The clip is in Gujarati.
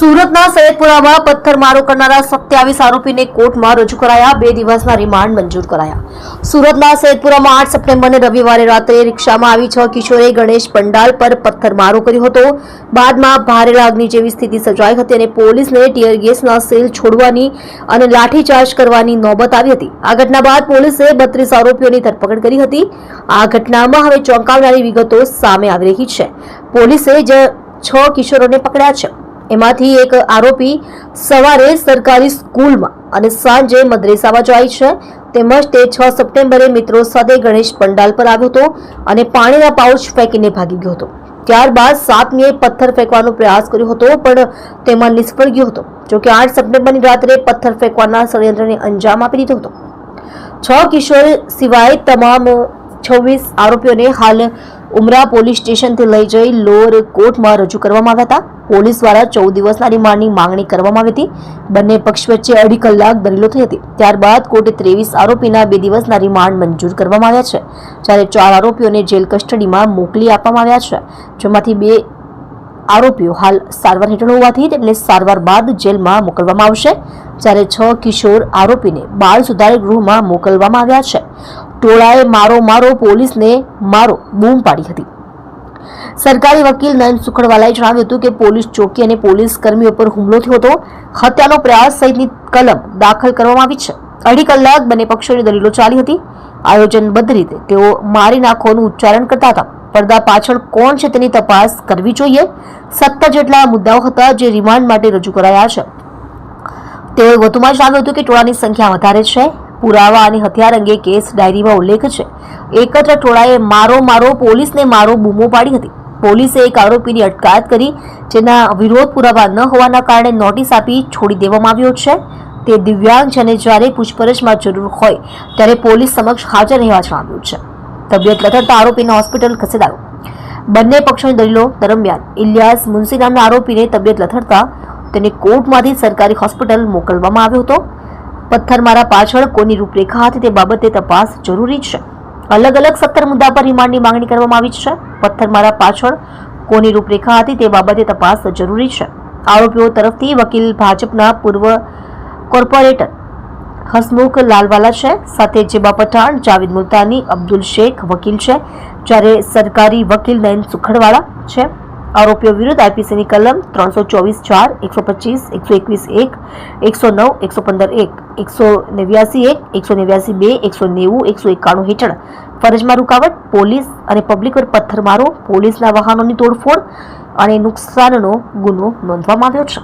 સુરતના સૈયદપુરામાં પથ્થરમારો કરનારા 27 આરોપીને કોર્ટમાં રજૂ કરાયા. 2 દિવસના રિમાન્ડ મંજૂર કરાયા. સુરતના સૈયદપુરામાં 8 સપ્ટેમ્બરને રવિવારે રાત્રે રિક્ષામાં આવી 6 કિશોરે ગણેશ પંડાલ પર પથ્થરમારો કર્યો હતો. બાદમાં ભારે લાગણી જેવી સ્થિતિ સર્જાઈ હતી અને પોલીસને ટીયર ગેસના સેલ છોડવાની અને લાઠીચાર્જ કરવાની નોબત આવી હતી. આ ઘટના બાદ પોલીસે 32 આરોપીઓની ધરપકડ કરી હતી. આ ઘટનામાં હવે ચોંકાવનારી વિગતો સામે આવી રહી છે. પોલીસે 6 કિશોરોને પકડ્યા છે. એમાંથી એક આરોપી સવારે સરકારી સ્કૂલમાં અને સાંજે મદ્રેસામાં જાય છે. તેમજ તે 6 સપ્ટેમ્બરે મિત્રો સાથે ગણેશ પંડાલ પર આવ્યો હતો અને પાણીના પાઉચ ફેંકીને ભાગી ગયો હતો. ત્યારબાદ 7મીએ પથ્થર ફેંકવાનો પ્રયાસ કર્યો હતો પણ તેમાં નિષ્ફળ ગયો હતો. જોકે 8 સપ્ટેમ્બરની રાત્રે પથ્થર ફેંકવાના ષડયંત્રને અંજામ આપી દીધો હતો. 6 કિશોર સિવાય તમામ 26 આરોપીઓને હાલ ઉમરા પોલીસ સ્ટેશનથી લઈ જઈ લોઅર કોર્ટમાં રજૂ કરવામાં આવ્યા હતા. પોલીસ દ્વારા 14 દિવસના રિમાન્ડની માંગણી કરવામાં આવી હતી. બંને પક્ષ વચ્ચે 2.5 કલાક દલીલો થઈ હતી. ત્યારબાદ કોર્ટે 23 આરોપીના 2 દિવસના રિમાન્ડ મંજૂર કરવામાં આવ્યા છે, જ્યારે 4 આરોપીઓને જેલ કસ્ટડીમાં મોકલી આપવામાં આવ્યા છે, જેમાંથી 2 આરોપીઓ હાલ સારવાર હેઠળ હોવાથી તેમને સારવાર બાદ જેલમાં મોકલવામાં આવશે, જ્યારે 6 કિશોર આરોપીને બાળ સુધાર ગૃહમાં મોકલવામાં આવ્યા છે. ટોળાએ મારો પોલીસને મારો બૂમ પાડી હતી. સરકારી વકીલ નયન સુખડવાલાએ જણાવ્યું હતું કે પોલીસ ચોકી અને પોલીસ કર્મીઓ પર હુમલો થયો હતો. હત્યાનો પ્રયાસ સહિતની કલમ દાખલ કરવામાં આવી છે. 2.5 કલાક બંને પક્ષોની દલીલો ચાલી હતી. આયોજનબદ્ધ રીતે તેઓ મારી નાખોનું ઉચ્ચારણ કરતા હતા. પડદા પાછળ કોણ છે તેની તપાસ કરવી જોઈએ. 17 જેટલા મુદ્દાઓ હતા જે રિમાન્ડ માટે રજૂ કરાયા છે. તેઓએ વધુમાં જણાવ્યું હતું કે ટોળાની સંખ્યા વધારે છે. પુરાવા અને હથિયાર અંગે કેસ ડાયરીમાં ઉલ્લેખ છે. એકત્ર ટોળાએ મારો પોલીસને મારો બૂમો પાડી હતી. પોલીસે એક આરોપીની અટકાયત કરી, જેના વિરોધ પુરાવા ન હોવાના કારણે નોટિસ આપી છોડી દેવામાં આવ્યો છે. તે દિવ્યાંગ છે અને જ્યારે પૂછપરછમાં જરૂર હોય ત્યારે પોલીસ સમક્ષ હાજર રહેવા જણાવ્યું છે. તબિયત લથડતા આરોપીને હોસ્પિટલ ખસેડાયો. બંને પક્ષોની દલીલો દરમિયાન ઇલિયાસ મુનસી નામના આરોપીને તબિયત લથડતા તેને કોર્ટમાંથી સરકારી હોસ્પિટલ મોકલવામાં આવ્યો હતો. પથ્થરમારા પાછળ કોની રૂપરેખા હતી તે બાબતે તપાસ જરૂરી છે. અલગ 17 મુદ્દા પર રિમાન્ડની માંગણી કરવામાં આવી છે. પથ્થરમારા પાછળ કોની રૂપરેખા હતી તે બાબતે તપાસ જરૂરી છે. આરોપીઓ તરફથી વકીલ ભાજપના પૂર્વ કોર્પોરેટર હસમુખ લાલવાલા છે, સાથે જેબા પઠાણ, જાવેદ મુલ્તાની, અબ્દુલ શેખ વકીલ છે, જ્યારે સરકારી વકીલ નયન સુખડવાલા છે. આરોપીઓ વિરુદ્ધ આઈપીસીની કલમ 324(4), 125, 121(1), 109, 115(1), 189(1), 189(2), 190, 191 હેઠળ ફરજમાં રૂકાવટ, પોલીસ અને પબ્લિક પર પથ્થરમારો, પોલીસના વાહનોની તોડફોડ અને નુકસાનનો ગુનો નોંધવામાં આવ્યો છે.